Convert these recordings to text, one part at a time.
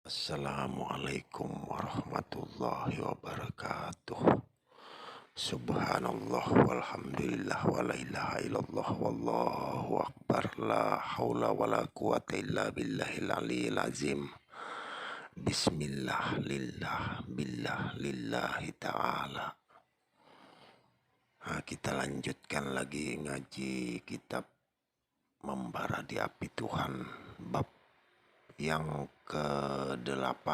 Assalamualaikum warahmatullahi wabarakatuh. Subhanallah walhamdulillah wa la ilaha illallah wallahu akbar. La haula wa la quwata illa billahil aliyil azim. Bismillah lillah billah lillahi ta'ala. Kita lanjutkan lagi ngaji kitab Membara di Api Tuhan, bab yang ke-8.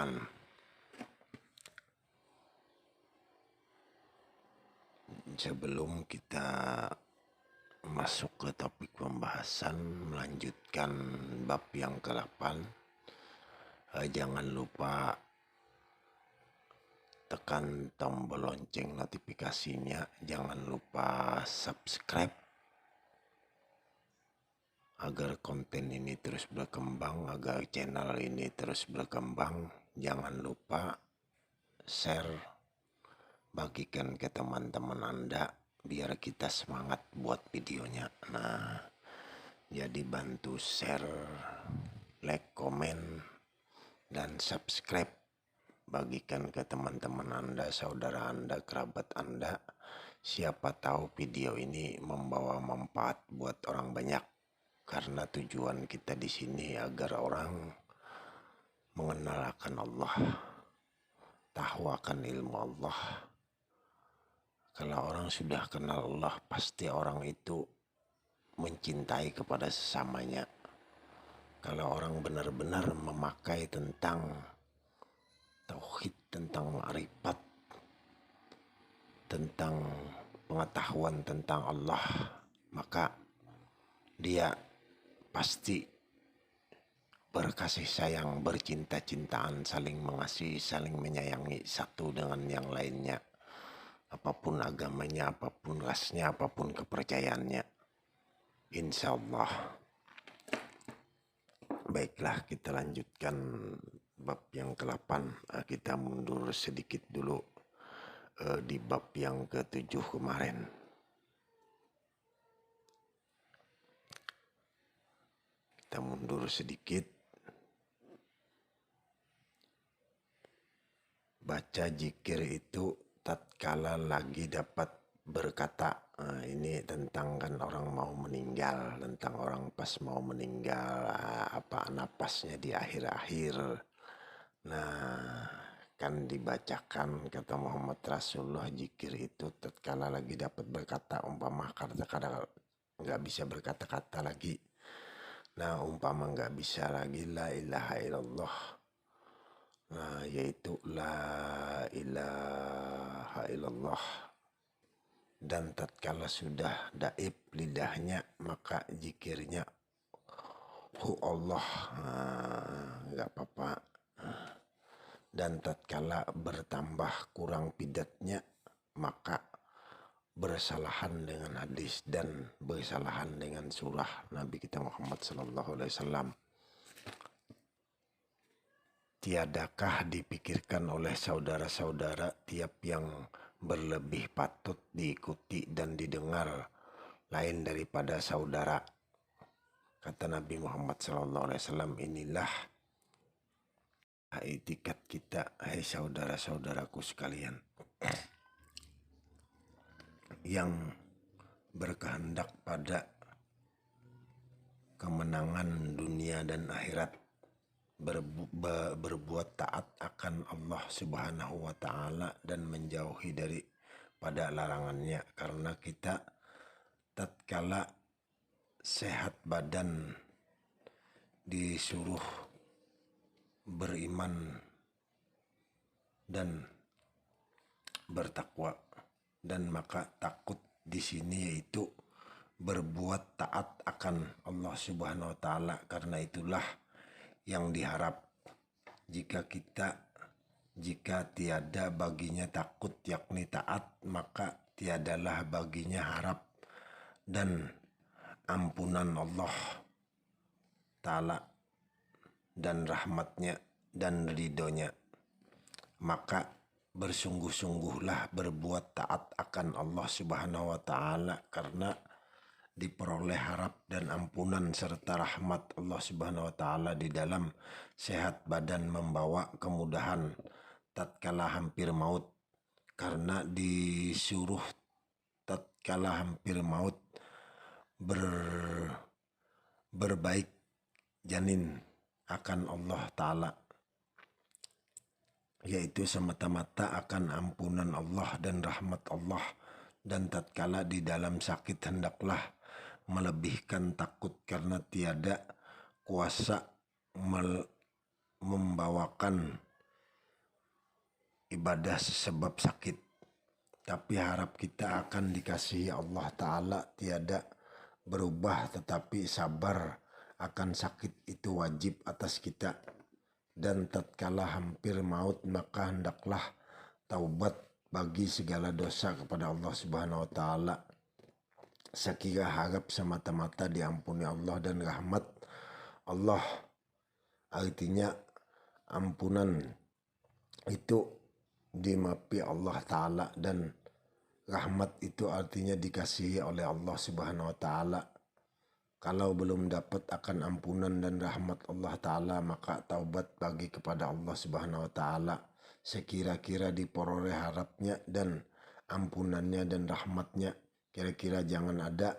Sebelum kita masuk ke topik pembahasan, melanjutkan bab yang ke-8, jangan lupa tekan tombol lonceng notifikasinya, jangan lupa subscribe agar konten ini terus berkembang, agar channel ini terus berkembang. Jangan lupa share, bagikan ke teman-teman Anda biar kita semangat buat videonya. Nah, jadi bantu share, like, komen, dan subscribe. Bagikan ke teman-teman Anda, saudara Anda, kerabat Anda. Siapa tahu video ini membawa manfaat buat orang banyak. Karena tujuan kita di sini agar orang mengenal akan Allah, tahu akan ilmu Allah. Kalau orang sudah kenal Allah, pasti orang itu mencintai kepada sesamanya. Kalau orang benar-benar memakai tentang tauhid, tentang ma'rifat, tentang pengetahuan tentang Allah, maka dia pasti berkasih sayang, bercinta-cintaan, saling mengasihi, saling menyayangi satu dengan yang lainnya. Apapun agamanya, apapun rasnya, apapun kepercayaannya. Insya Allah. Baiklah, kita lanjutkan bab yang ke-8. Kita mundur sedikit dulu di bab yang ke-7 kemarin. Kita mundur sedikit. Baca zikir itu tatkala lagi dapat berkata. Ini tentang kan orang mau meninggal, tentang orang pas mau meninggal, apa napasnya di akhir-akhir. Nah, kan dibacakan kata Muhammad Rasulullah, zikir itu tatkala lagi dapat berkata, umpama kata-kata nggak bisa berkata-kata lagi. Nah, umpama nggak bisa lagi la ilaha illallah, nah yaitu la ilaha illallah. Dan tatkala sudah daib lidahnya, maka zikirnya hu Allah, nggak apa-apa. Dan tatkala bertambah kurang pidatnya, maka bersalahan dengan hadis dan bersalahan dengan surah Nabi kita Muhammad SAW. Tiadakah dipikirkan oleh saudara-saudara tiap yang berlebih patut diikuti dan didengar lain daripada saudara? Kata Nabi Muhammad SAW, inilah etikat kita, hai saudara-saudaraku sekalian, yang berkehendak pada kemenangan dunia dan akhirat, berbuat taat akan Allah Subhanahu wa Ta'ala dan menjauhi pada larangannya. Karena kita tatkala sehat badan disuruh beriman dan bertakwa, dan maka takut di sini yaitu berbuat taat akan Allah Subhanahu wa Ta'ala. Karena itulah yang diharap. Jika tiada baginya takut yakni taat, maka tiadalah baginya harap dan ampunan Allah Ta'ala dan rahmatnya dan ridhonya. Maka bersungguh-sungguhlah berbuat taat akan Allah Subhanahu wa Ta'ala, karena diperoleh harap dan ampunan serta rahmat Allah Subhanahu wa taala di dalam sehat badan, membawa kemudahan tatkala hampir maut, karena disuruh tatkala hampir maut berbaik janin akan Allah taala, yaitu semata-mata akan ampunan Allah dan rahmat Allah. Dan tatkala di dalam sakit hendaklah melebihkan takut, karena tiada kuasa membawakan ibadah sebab sakit. Tapi harap kita akan dikasihi Allah Ta'ala tiada berubah, tetapi sabar akan sakit itu wajib atas kita. Dan tatkala hampir maut maka hendaklah taubat bagi segala dosa kepada Allah Subhanahu wa taala, sekira harap semata-mata diampuni Allah dan rahmat Allah. Artinya ampunan itu dimaafkan Allah taala, dan rahmat itu artinya dikasihi oleh Allah Subhanahu wa taala. Kalau belum dapat akan ampunan dan rahmat Allah Ta'ala, maka taubat bagi kepada Allah Subhanahu wa Ta'ala, sekira-kira diperoleh harapnya dan ampunannya dan rahmatnya. Kira-kira jangan ada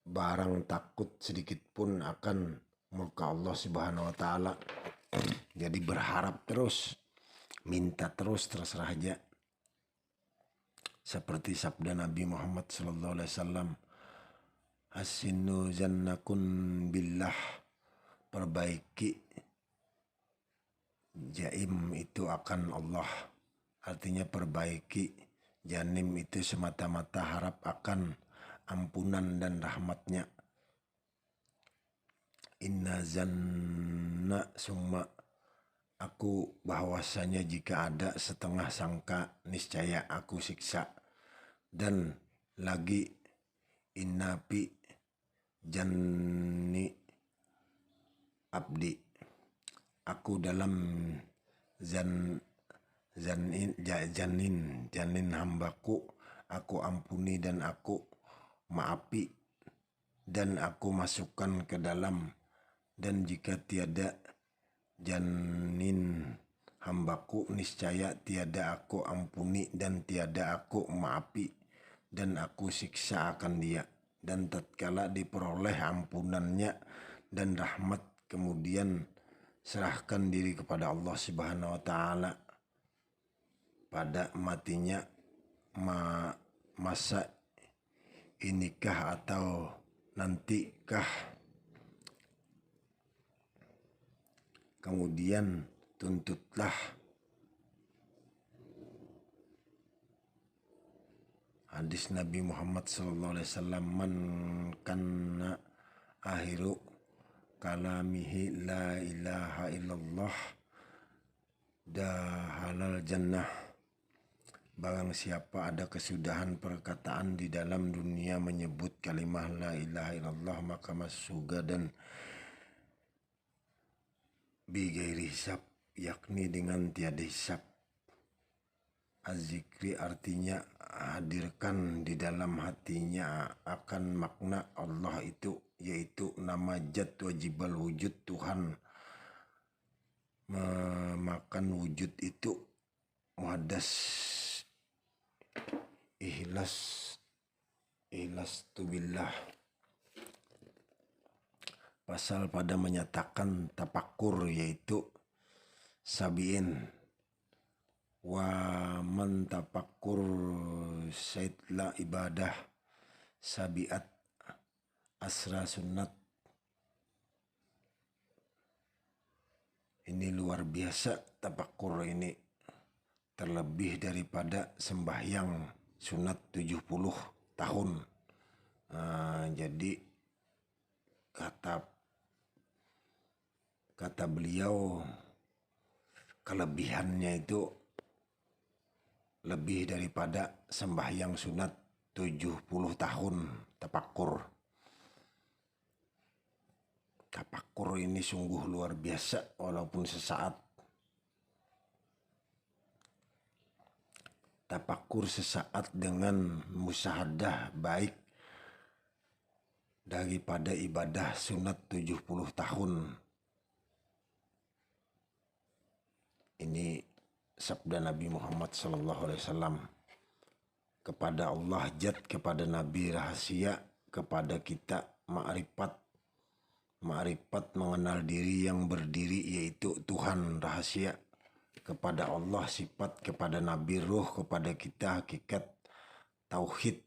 barang takut sedikit pun akan murka Allah Subhanahu wa Ta'ala. Jadi berharap terus, minta terus, terserah aja. Seperti sabda Nabi Muhammad SAW, Hasinu zannakun billah, perbaiki jaim itu akan Allah. Artinya perbaiki janim itu semata-mata harap akan ampunan dan rahmatnya. Inna zanna summa, aku bahwasanya jika ada setengah sangka niscaya aku siksa. Dan lagi innapi janni abdi, aku dalam janin hambaku aku ampuni dan aku maafi, dan aku masukkan ke dalam. Dan jika tiada janin hambaku, niscaya tiada aku ampuni dan tiada aku maafi, dan aku siksa akan dia. Dan tatkala diperoleh ampunannya dan rahmat, kemudian serahkan diri kepada Allah Subhanahu wa taala. Pada matinya masa inikah atau nantikah, kemudian tuntutlah hadis Nabi Muhammad SAW, man kana akhiru kalamihi la ilaha illallah dahalal jannah. Barang siapa ada kesudahan perkataan di dalam dunia menyebut kalimah la ilaha illallah, maka masuk surga dan bighairi hisab, yakni dengan tiada hisab. Az-zikri artinya hadirkan di dalam hatinya akan makna Allah itu, yaitu nama Jat Wajibal Wujud, Tuhan memakan wujud itu. Muhaddas ikhlas tu billah, pasal pada menyatakan tapakur, yaitu sabiin wa man tafakkur saitla ibadah sabiat asra sunnat. Ini luar biasa tafakkur ini, terlebih daripada sembahyang sunat 70 tahun. Jadi kata beliau, kelebihannya itu lebih daripada sembahyang sunat 70 tahun tapakur. Tapakur ini sungguh luar biasa, walaupun sesaat. Tapakur sesaat dengan musyahadah baik daripada ibadah sunat 70 tahun. Ini sabda Nabi Muhammad SAW. Kepada Allah jat, kepada Nabi rahasia, kepada kita ma'rifat. Ma'rifat mengenal diri yang berdiri yaitu Tuhan rahasia. Kepada Allah sifat, kepada Nabi ruh, kepada kita hakikat. Tauhid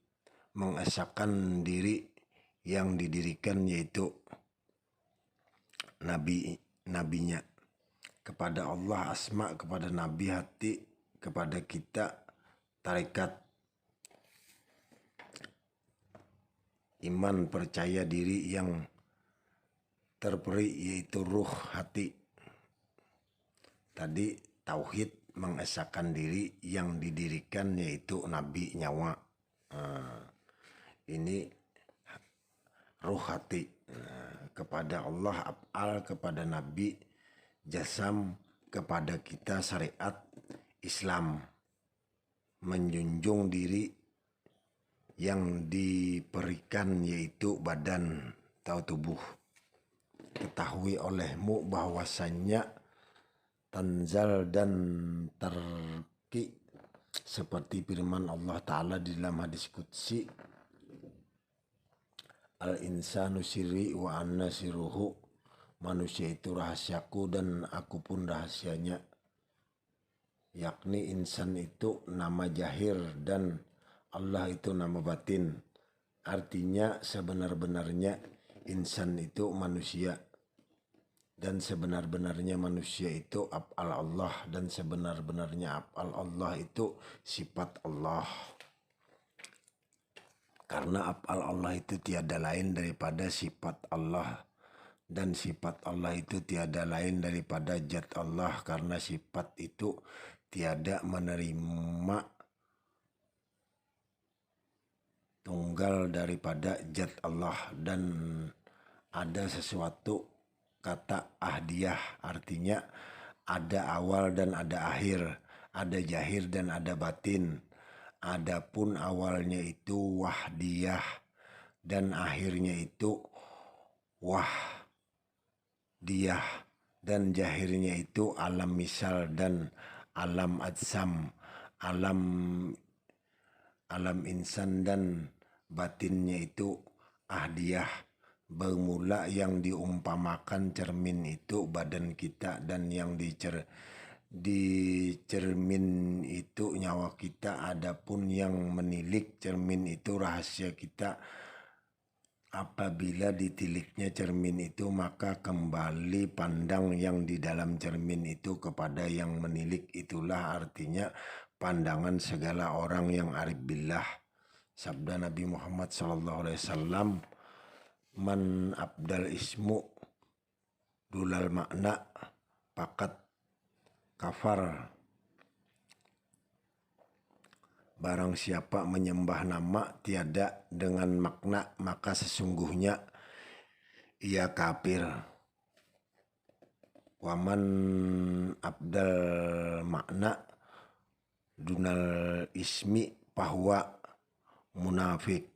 mengesahkan diri yang didirikan yaitu nabinya. Kepada Allah asma, kepada Nabi hati, kepada kita tarekat. Iman percaya diri yang terperi yaitu ruh hati. Tadi tauhid mengesahkan diri yang didirikan yaitu Nabi nyawa. Ini ruh hati. Kepada Allah af'al, kepada Nabi jasam, kepada kita syariat Islam. Menjunjung diri yang diberikan yaitu badan atau tubuh. Ketahui olehmu bahwasannya tanzal dan terki seperti firman Allah Ta'ala di dalam hadis qudsi, al-insanu sirri wa anna siruhu, manusia itu rahasiaku dan aku pun rahasianya. Yakni insan itu nama jahir dan Allah itu nama batin. Artinya sebenar-benarnya insan itu manusia. Dan sebenar-benarnya manusia itu af'al Allah. Dan sebenar-benarnya af'al Allah itu sifat Allah. Karena af'al Allah itu tiada lain daripada sifat Allah. Dan sifat Allah itu tiada lain daripada zat Allah. Karena sifat itu tiada menerima tunggal daripada zat Allah. Dan ada sesuatu kata ahdiyah, artinya ada awal dan ada akhir, ada jahir dan ada batin. Adapun awalnya itu wahdiyah dan akhirnya itu wahdiyah, dan jahirnya itu alam misal dan alam adsam, alam insan, dan batinnya itu ahdiyah. Bermula yang diumpamakan cermin itu badan kita, dan yang di cermin itu nyawa kita. Adapun yang menilik cermin itu rahasia kita. Apabila ditiliknya cermin itu, maka kembali pandang yang di dalam cermin itu kepada yang menilik. Itulah artinya pandangan segala orang yang arif billah. Sabda Nabi Muhammad SAW, man abdal ismu dulal makna pakat kafar. Barang siapa menyembah nama tiada dengan makna, maka sesungguhnya ia kafir. Waman abdal makna dunal ismi bahwa munafik.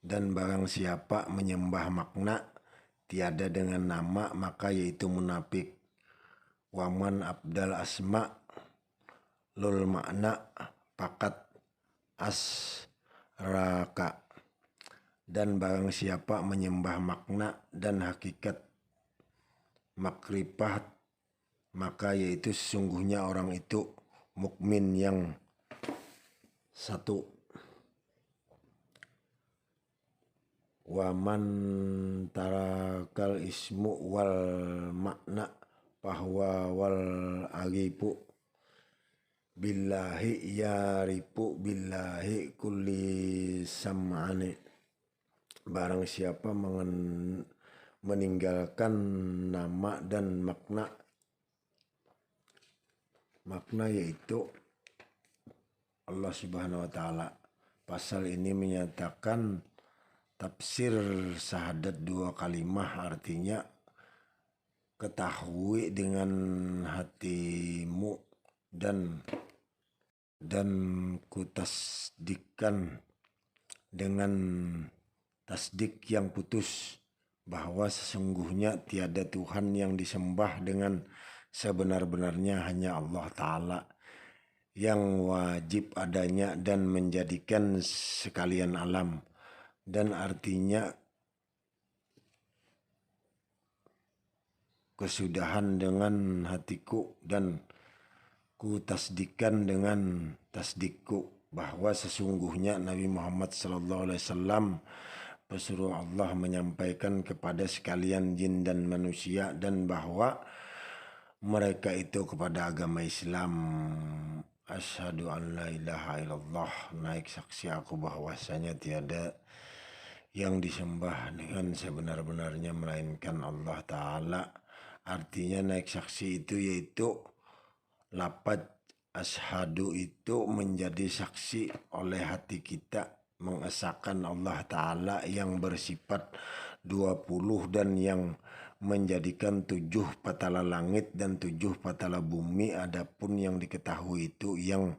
Dan barang siapa menyembah makna tiada dengan nama, maka yaitu munafik. Waman abdal asma lul makna pakat asraka. Dan barang siapa menyembah makna dan hakikat makrifat, maka yaitu sesungguhnya orang itu mukmin yang satu. Waman tarakal ismu wal makna bahwa wal alipu billahi yaripu billahi kulli sam'ani. Barang siapa meninggalkan nama dan makna yaitu Allah Subhanahu wa Ta'ala. Pasal ini menyatakan tafsir syahadat dua kalimah, artinya ketahui dengan hatimu dan kutasdikan dengan tasdik yang putus bahwa sesungguhnya tiada Tuhan yang disembah dengan sebenar-benarnya hanya Allah Ta'ala yang wajib adanya dan menjadikan sekalian alam. Dan artinya kesudahan dengan hatiku dan ku tasdikan dengan tasdikku bahwa sesungguhnya Nabi Muhammad SAW pesuruh Allah menyampaikan kepada sekalian jin dan manusia, dan bahwa mereka itu kepada agama Islam. Asyhadu an la ilaha illallah, naik saksi aku bahwasanya tiada yang disembah dengan sebenar-benarnya melainkan Allah Ta'ala. Artinya naik saksi itu yaitu lafaz asyhadu itu menjadi saksi oleh hati kita mengesahkan Allah Ta'ala yang bersifat 20 dan yang menjadikan 7 patala langit dan 7 patala bumi. Adapun yang diketahui itu yang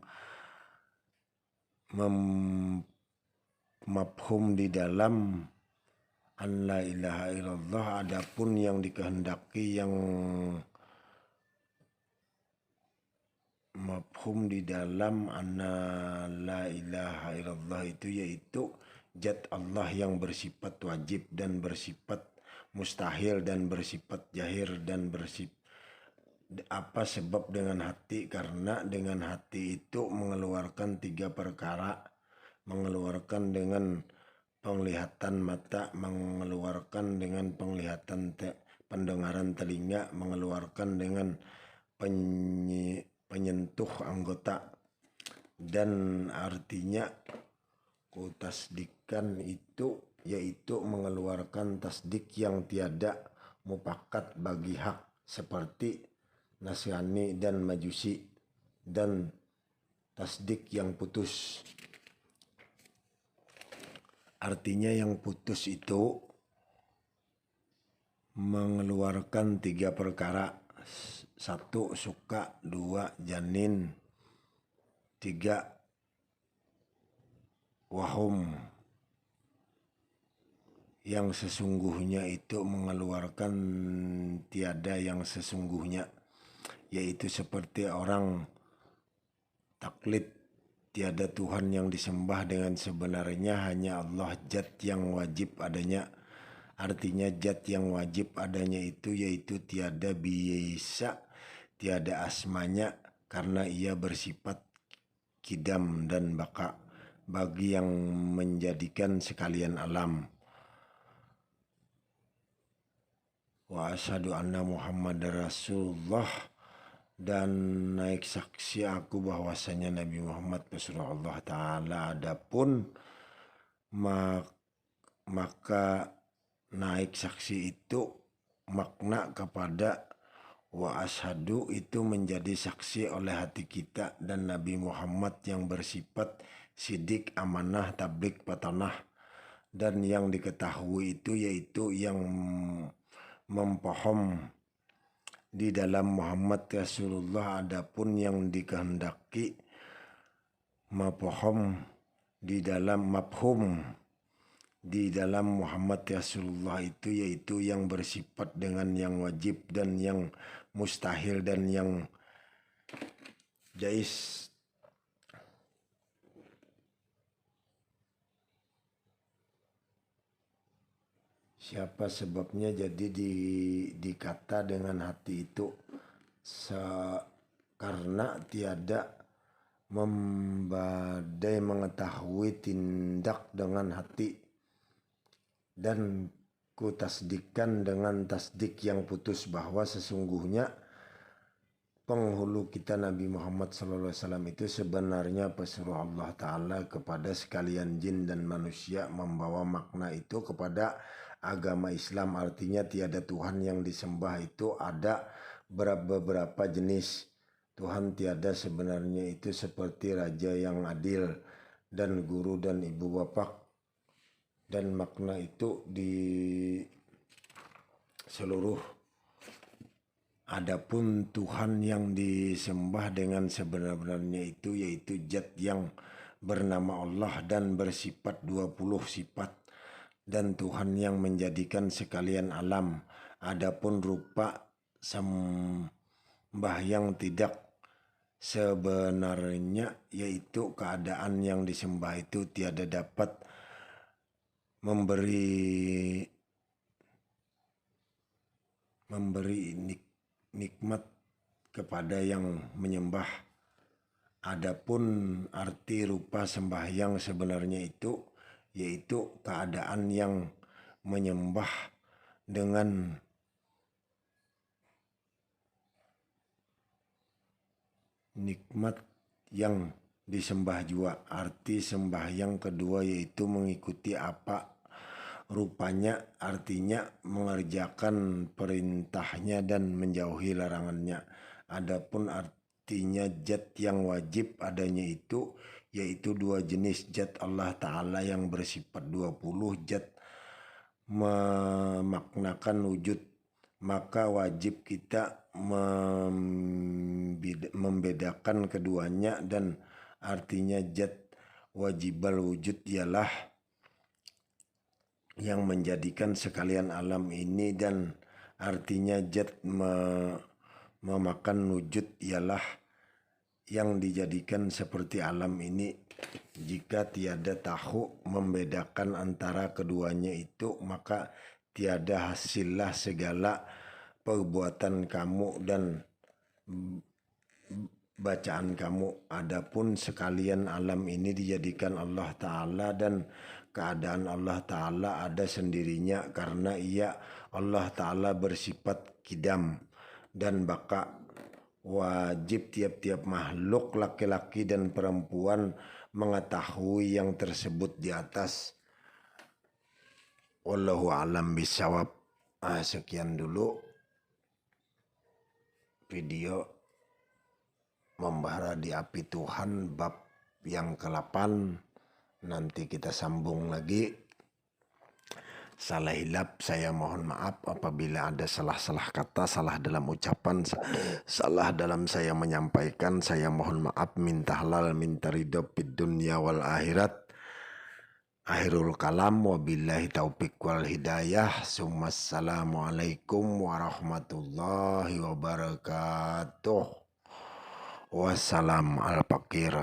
mafhum di dalam an la ilaha illallah. Adapun yang dikehendaki yang mafhum di dalam anna la ilaha illallah itu yaitu zat Allah yang bersifat wajib dan bersifat mustahil dan bersifat jahir dan bersifat apa sebab dengan hati, karena dengan hati itu mengeluarkan 3 perkara, mengeluarkan dengan penglihatan mata, mengeluarkan dengan penglihatan pendengaran telinga, mengeluarkan dengan penyentuh anggota. Dan artinya ku tasdikan itu yaitu mengeluarkan tasdik yang tiada mufakat bagi hak seperti Nasrani dan Majusi, dan tasdik yang putus. Artinya yang putus itu mengeluarkan 3 perkara. 1 suka, 2 janin, 3 wahum. Yang sesungguhnya itu mengeluarkan tiada yang sesungguhnya, yaitu seperti orang taklid tiada Tuhan yang disembah dengan sebenarnya hanya Allah, zat yang wajib adanya. Artinya zat yang wajib adanya itu yaitu tiada bisa, tiada asmanya, karena ia bersifat kidam dan baka bagi yang menjadikan sekalian alam. Wa asyhadu anna Muhammadar Rasulullah, dan naik saksi aku bahwasanya Nabi Muhammad pesuruh Allah Ta'ala. Adapun maka naik saksi itu makna kepada wa asyhadu itu menjadi saksi oleh hati kita dan Nabi Muhammad yang bersifat sidik, amanah, tablik, patanah. Dan yang diketahui itu yaitu yang mempohom di dalam Muhammad Rasulullah. Adapun yang dikehendaki mapohom di dalam mafhum di dalam Muhammad Rasulullah itu yaitu yang bersifat dengan yang wajib dan yang mustahil dan yang jais. Siapa sebabnya jadi dikata dengan hati itu karena tiada membadai mengetahui tindak dengan hati. Dan ku tasdikan dengan tasdik yang putus bahwa sesungguhnya penghulu kita Nabi Muhammad SAW itu sebenarnya pesuruh Allah Ta'ala kepada sekalian jin dan manusia, membawa makna itu kepada agama Islam. Artinya tiada Tuhan yang disembah itu ada beberapa jenis. Tuhan tiada sebenarnya itu seperti raja yang adil dan guru dan ibu bapak. Dan makna itu di seluruh. Adapun Tuhan yang disembah dengan sebenar-benarnya itu yaitu zat yang bernama Allah dan bersifat 20 sifat. dan Tuhan yang menjadikan sekalian alam. Adapun rupa sembahyang tidak sebenarnya, yaitu keadaan yang disembah itu tiada dapat memberi nikmat kepada yang menyembah. Adapun arti rupa sembahyang sebenarnya itu yaitu keadaan yang menyembah dengan nikmat yang disembah juga. Arti sembahyang kedua yaitu mengikuti apa rupanya, artinya mengerjakan perintahnya dan menjauhi larangannya. Adapun artinya zat yang wajib adanya itu yaitu dua jenis zat Allah Ta'ala yang bersifat 20 zat memaknakan wujud. Maka wajib kita membedakan keduanya, dan artinya zat wajibal wujud ialah yang menjadikan sekalian alam ini, dan artinya zat memakan wujud ialah yang dijadikan seperti alam ini. Jika tiada tahu membedakan antara keduanya itu, maka tiada hasillah segala perbuatan kamu dan bacaan kamu. Adapun sekalian alam ini dijadikan Allah Ta'ala, dan keadaan Allah Ta'ala ada sendirinya karena Allah Ta'ala bersifat kidam dan baka. Wajib tiap-tiap makhluk laki-laki dan perempuan mengetahui yang tersebut di atas. Wallahu a'lam bishawab. Sekian dulu video membara di api Tuhan bab yang ke-8. Nanti kita sambung lagi. Salah hilap saya mohon maaf apabila ada salah-salah kata, salah dalam ucapan, salah dalam saya menyampaikan. Saya mohon maaf, minta halal, minta ridho fid dunya wal akhirat. Akhirul kalam, wabillahi taufiq wal hidayah. Assalamualaikum warahmatullahi wabarakatuh. Wassalam al-fakir.